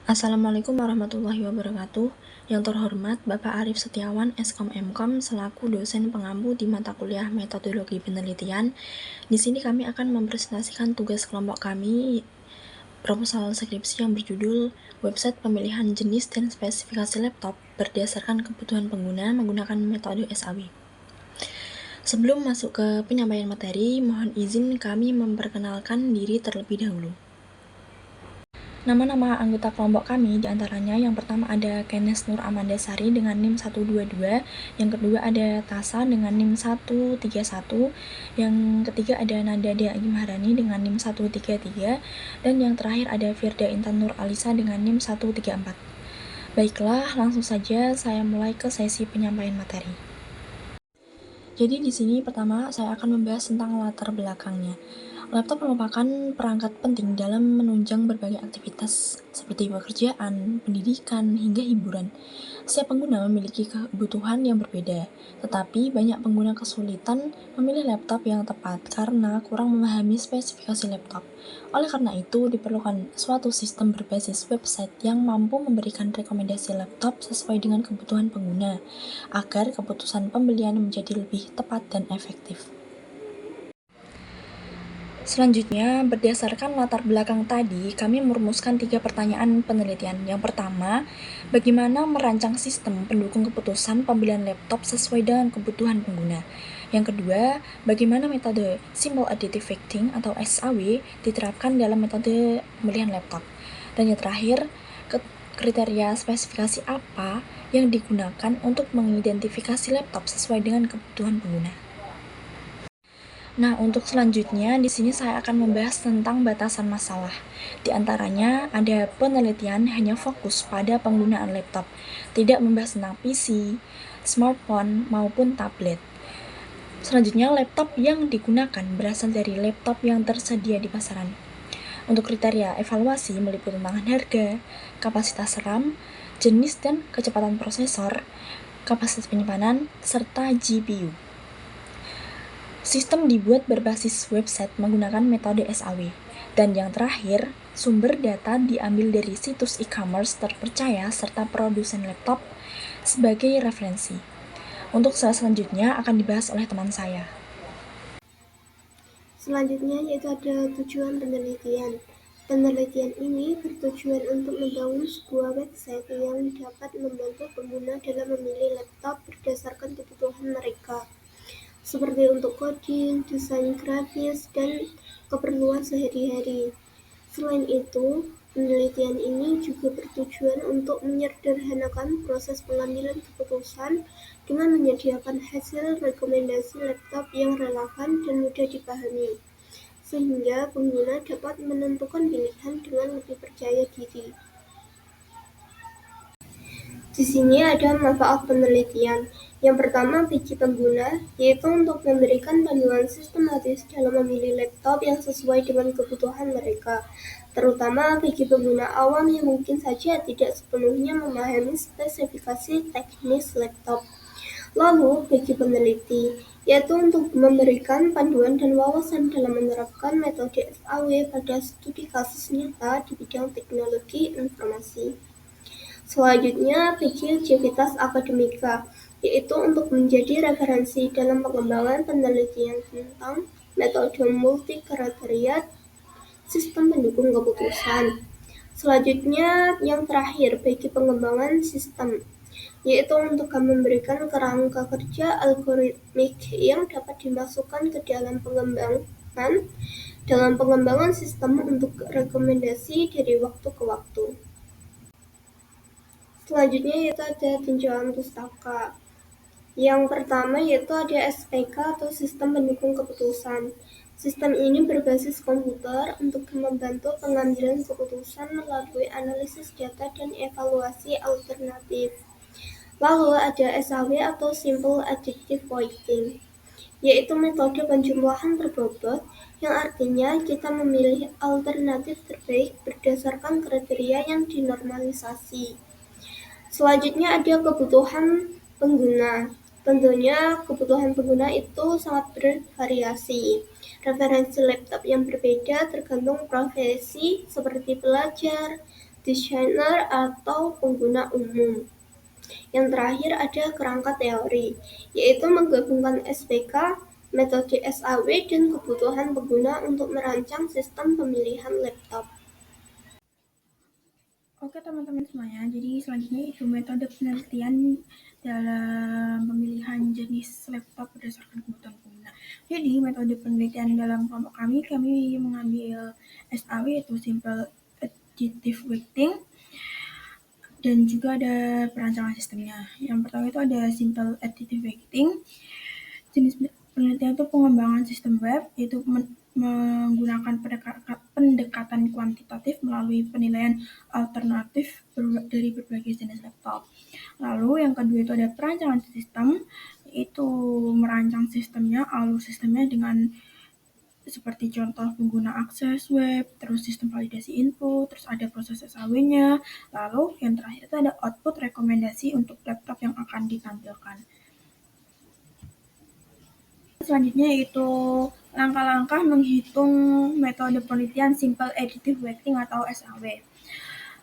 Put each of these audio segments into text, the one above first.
Assalamualaikum warahmatullahi wabarakatuh. Yang terhormat Bapak Arif Setiawan, Skom Mkom, selaku dosen pengampu di mata kuliah Metodologi Penelitian. Di sini kami akan mempresentasikan tugas kelompok kami, proposal skripsi yang berjudul Website Pemilihan Jenis dan Spesifikasi Laptop berdasarkan kebutuhan pengguna menggunakan metode SAW. Sebelum masuk ke penyampaian materi, mohon izin kami memperkenalkan diri terlebih dahulu. Nama-nama anggota kelompok kami diantaranya yang pertama ada Kenes Nur Amandasari dengan NIM 122, yang kedua ada Tasa dengan NIM 131, yang ketiga ada Nanda Daim Harani dengan NIM 133, dan yang terakhir ada Firda Intan Nur Alisa dengan NIM 134. Baiklah, langsung saja saya mulai ke sesi penyampaian materi. Jadi di sini pertama saya akan membahas tentang latar belakangnya. Laptop merupakan perangkat penting dalam menunjang berbagai aktivitas seperti pekerjaan, pendidikan, hingga hiburan. Setiap pengguna memiliki kebutuhan yang berbeda, tetapi banyak pengguna kesulitan memilih laptop yang tepat karena kurang memahami spesifikasi laptop. Oleh karena itu, diperlukan suatu sistem berbasis website yang mampu memberikan rekomendasi laptop sesuai dengan kebutuhan pengguna, agar keputusan pembelian menjadi lebih tepat dan efektif. Selanjutnya, berdasarkan latar belakang tadi, kami merumuskan 3 pertanyaan penelitian. Yang pertama, bagaimana merancang sistem pendukung keputusan pembelian laptop sesuai dengan kebutuhan pengguna. Yang kedua, bagaimana metode Simple Additive Factoring atau SAW diterapkan dalam metode pembelian laptop. Dan yang terakhir, kriteria spesifikasi apa yang digunakan untuk mengidentifikasi laptop sesuai dengan kebutuhan pengguna. Nah, untuk selanjutnya di sini saya akan membahas tentang batasan masalah. Di antaranya ada penelitian hanya fokus pada penggunaan laptop, tidak membahas tentang PC, smartphone, maupun tablet. Selanjutnya, laptop yang digunakan berasal dari laptop yang tersedia di pasaran. Untuk kriteria evaluasi meliputi tentang harga, kapasitas RAM, jenis dan kecepatan prosesor, kapasitas penyimpanan, serta GPU. Sistem dibuat berbasis website menggunakan metode SAW. Dan yang terakhir, sumber data diambil dari situs e-commerce terpercaya serta produsen laptop sebagai referensi. Untuk slide selanjutnya akan dibahas oleh teman saya. Selanjutnya yaitu ada tujuan penelitian. Penelitian ini bertujuan untuk membangun sebuah website yang dapat membantu pengguna dalam memilih laptop berdasarkan kebutuhan mereka, seperti untuk coding, desain grafis, dan keperluan sehari-hari. Selain itu, penelitian ini juga bertujuan untuk menyederhanakan proses pengambilan keputusan dengan menyediakan hasil rekomendasi laptop yang relevan dan mudah dipahami, sehingga pengguna dapat menentukan pilihan dengan lebih percaya diri. Di sini ada manfaat penelitian. Yang pertama bagi pengguna, yaitu untuk memberikan panduan sistematis dalam memilih laptop yang sesuai dengan kebutuhan mereka, terutama bagi pengguna awam yang mungkin saja tidak sepenuhnya memahami spesifikasi teknis laptop. Lalu, bagi peneliti, yaitu untuk memberikan panduan dan wawasan dalam menerapkan metode SAW pada studi kasus nyata di bidang teknologi informasi. Selanjutnya, bagi aktivitas akademika, yaitu untuk menjadi referensi dalam pengembangan penelitian tentang metode multi-kriteria sistem pendukung keputusan. Selanjutnya, yang terakhir, bagi pengembangan sistem, yaitu untuk memberikan kerangka kerja algoritmik yang dapat dimasukkan ke dalam pengembangan sistem untuk rekomendasi dari waktu ke waktu. Selanjutnya yaitu ada tinjauan pustaka. Yang pertama yaitu ada SPK atau Sistem Pendukung Keputusan. Sistem ini berbasis komputer untuk membantu pengambilan keputusan melalui analisis data dan evaluasi alternatif. Lalu ada SAW atau Simple Additive Weighting, yaitu metode penjumlahan berbobot yang artinya kita memilih alternatif terbaik berdasarkan kriteria yang dinormalisasi. Selanjutnya ada kebutuhan pengguna. Tentunya kebutuhan pengguna itu sangat bervariasi. Referensi laptop yang berbeda tergantung profesi seperti pelajar, desainer, atau pengguna umum. Yang terakhir ada kerangka teori, yaitu menggabungkan SPK, metode SAW, dan kebutuhan pengguna untuk merancang sistem pemilihan laptop. Oke teman-teman semuanya, jadi selanjutnya itu metode penelitian dalam pemilihan jenis laptop berdasarkan kebutuhan pengguna. Jadi metode penelitian dalam kelompok kami mengambil SAW yaitu Simple Additive Weighting, dan juga ada perancangan sistemnya. Yang pertama itu ada Simple Additive Weighting. Jenis penelitian itu pengembangan sistem web, yaitu menggunakan pendekatan kuantitatif melalui penilaian alternatif dari berbagai jenis laptop. Lalu yang kedua itu ada perancangan sistem, yaitu merancang sistemnya, alur sistemnya dengan seperti contoh pengguna akses web, terus sistem validasi input, terus ada proses SAW-nya, lalu yang terakhir itu ada output rekomendasi untuk laptop yang akan ditampilkan. Selanjutnya yaitu langkah-langkah menghitung metode penelitian Simple Additive Weighting atau SAW.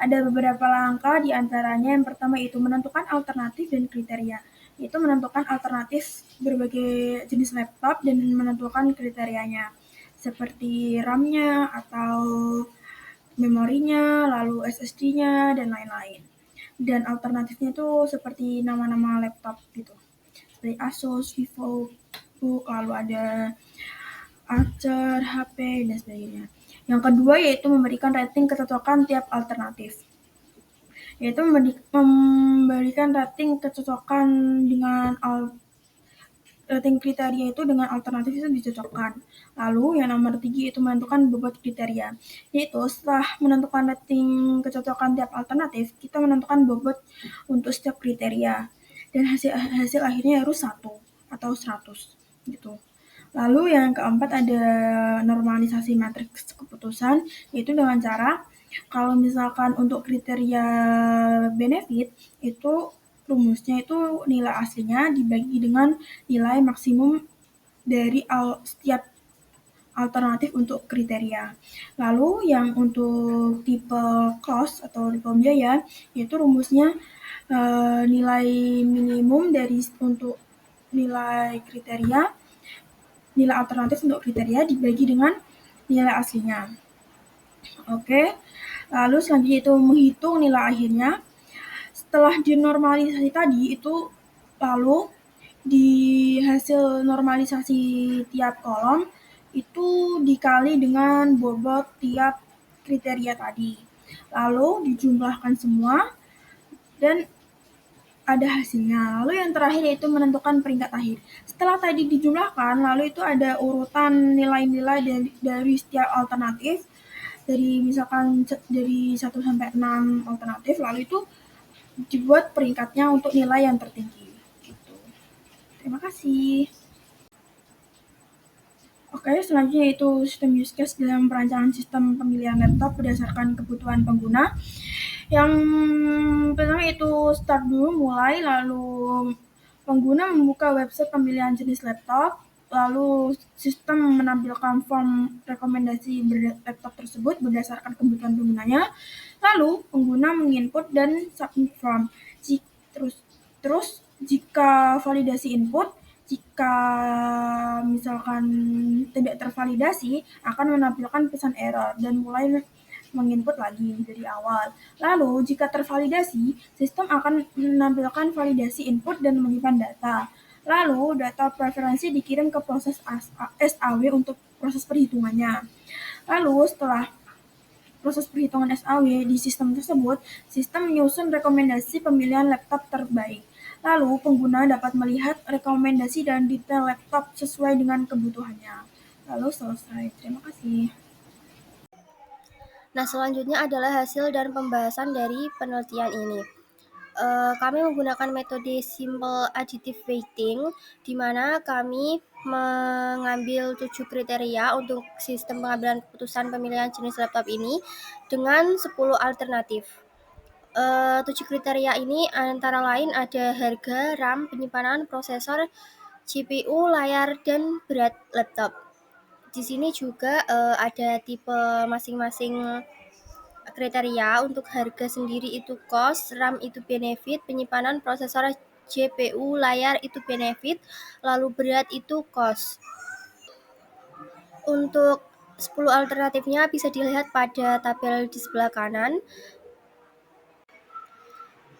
Ada beberapa langkah, di antaranya yang pertama itu menentukan alternatif dan kriteria, yaitu menentukan alternatif berbagai jenis laptop dan menentukan kriterianya, seperti RAM-nya atau memorinya, lalu SSD-nya, dan lain-lain. Dan alternatifnya itu seperti nama-nama laptop gitu, seperti Asus, Vivo, lalu ada Acer, HP, dan sebagainya. Yang kedua yaitu memberikan rating kecocokan tiap alternatif, yaitu memberikan rating kecocokan dengan rating kriteria itu dengan alternatif itu dicocokkan. Lalu yang nomor 3 itu menentukan bobot kriteria, yaitu setelah menentukan rating kecocokan tiap alternatif, kita menentukan bobot untuk setiap kriteria, dan hasil akhirnya harus 1 atau 100 gitu. Lalu yang keempat ada normalisasi matriks keputusan, yaitu dengan cara kalau misalkan untuk kriteria benefit itu rumusnya itu nilai aslinya dibagi dengan nilai maksimum dari setiap alternatif untuk kriteria. Lalu yang untuk tipe cost atau tipe biaya, yaitu rumusnya nilai minimum dari untuk nilai kriteria, nilai alternatif untuk kriteria dibagi dengan nilai aslinya. Oke, lalu selanjutnya itu menghitung nilai akhirnya. Setelah dinormalisasi tadi itu lalu di hasil normalisasi tiap kolom itu dikali dengan bobot tiap kriteria tadi. Lalu dijumlahkan semua dan ada hasilnya. Lalu yang terakhir yaitu menentukan peringkat akhir. Setelah tadi dijumlahkan, lalu itu ada urutan nilai-nilai dari setiap alternatif, dari misalkan dari 1 sampai 6 alternatif, lalu itu dibuat peringkatnya untuk nilai yang tertinggi. Gitu. Terima kasih. Oke, selanjutnya itu sistem use case dalam perancangan sistem pemilihan laptop berdasarkan kebutuhan pengguna. Yang pertama itu start dulu, mulai, lalu pengguna membuka website pemilihan jenis laptop, lalu sistem menampilkan form rekomendasi laptop tersebut berdasarkan kebutuhan penggunanya, lalu pengguna menginput dan submit form. Terus jika validasi input, jika misalkan tidak tervalidasi, akan menampilkan pesan error dan mulai menginput lagi dari awal. Lalu, jika tervalidasi, sistem akan menampilkan validasi input dan menyimpan data. Lalu, data preferensi dikirim ke proses SAW untuk proses perhitungannya. Lalu, setelah proses perhitungan SAW di sistem tersebut, sistem menyusun rekomendasi pemilihan laptop terbaik. Lalu, pengguna dapat melihat rekomendasi dan detail laptop sesuai dengan kebutuhannya. Lalu selesai. Terima kasih. Nah, selanjutnya adalah hasil dan pembahasan dari penelitian ini. Kami menggunakan metode Simple Additive Weighting, di mana kami mengambil 7 kriteria untuk sistem pengambilan keputusan pemilihan jenis laptop ini dengan 10 alternatif. 7 kriteria ini antara lain ada harga, RAM, penyimpanan, prosesor, CPU, layar, dan berat laptop. Di sini juga ada tipe masing-masing kriteria. Untuk harga sendiri itu cost, RAM itu benefit, penyimpanan prosesor GPU, layar itu benefit, lalu berat itu cost. Untuk 10 alternatifnya bisa dilihat pada tabel di sebelah kanan.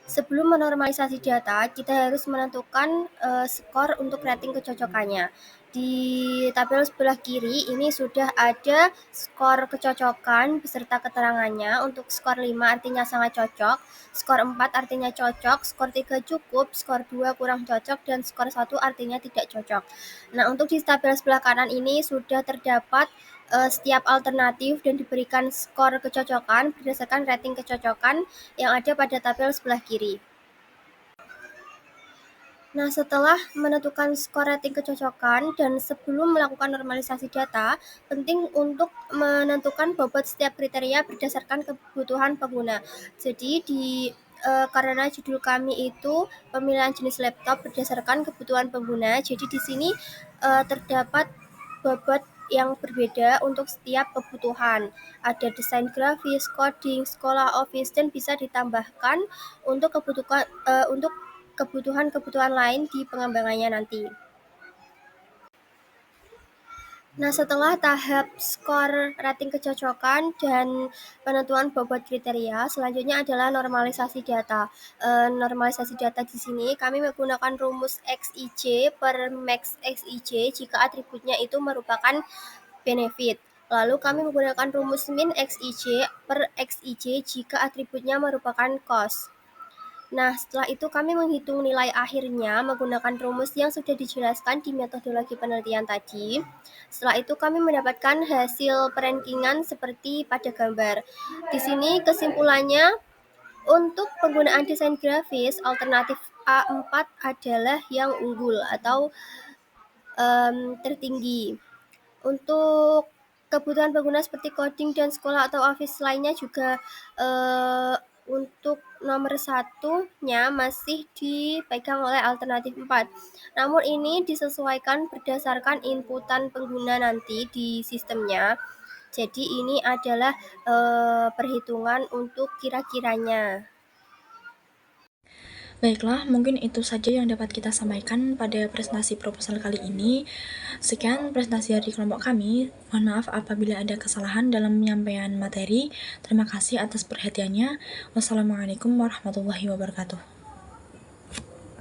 Sebelum menormalisasi data, kita harus menentukan skor untuk rating kecocokannya. Di tabel sebelah kiri ini sudah ada skor kecocokan beserta keterangannya. Untuk skor 5 artinya sangat cocok, skor 4 artinya cocok, skor 3 cukup, skor 2 kurang cocok, dan skor 1 artinya tidak cocok. Nah, untuk di tabel sebelah kanan ini sudah terdapat setiap alternatif dan diberikan skor kecocokan berdasarkan rating kecocokan yang ada pada tabel sebelah kiri. Nah, setelah menentukan skor rating kecocokan dan sebelum melakukan normalisasi data, penting untuk menentukan bobot setiap kriteria berdasarkan kebutuhan pengguna. Jadi karena judul kami itu pemilihan jenis laptop berdasarkan kebutuhan pengguna, jadi di sini terdapat bobot yang berbeda untuk setiap kebutuhan. Ada desain grafis, coding, sekolah office, dan bisa ditambahkan untuk kebutuhan lain di pengembangannya nanti. Nah, setelah tahap skor rating kecocokan dan penentuan bobot kriteria, selanjutnya adalah normalisasi data. Normalisasi data di sini kami menggunakan rumus XIJ per max XIJ jika atributnya itu merupakan benefit. Lalu kami menggunakan rumus min XIJ per XIJ jika atributnya merupakan cost. Nah, setelah itu kami menghitung nilai akhirnya menggunakan rumus yang sudah dijelaskan di metodologi penelitian tadi. Setelah itu kami mendapatkan hasil perankingan seperti pada gambar. Di sini kesimpulannya, untuk penggunaan desain grafis, alternatif A4 adalah yang unggul atau tertinggi. Untuk kebutuhan pengguna seperti coding dan sekolah atau office lainnya juga untuk nomor satunya masih dipegang oleh alternatif 4. Namun ini disesuaikan berdasarkan inputan pengguna nanti di sistemnya. Jadi ini adalah perhitungan untuk kira-kiranya. Baiklah, mungkin itu saja yang dapat kita sampaikan pada presentasi proposal kali ini. Sekian presentasi dari kelompok kami. Mohon maaf apabila ada kesalahan dalam penyampaian materi. Terima kasih atas perhatiannya. Wassalamualaikum warahmatullahi wabarakatuh.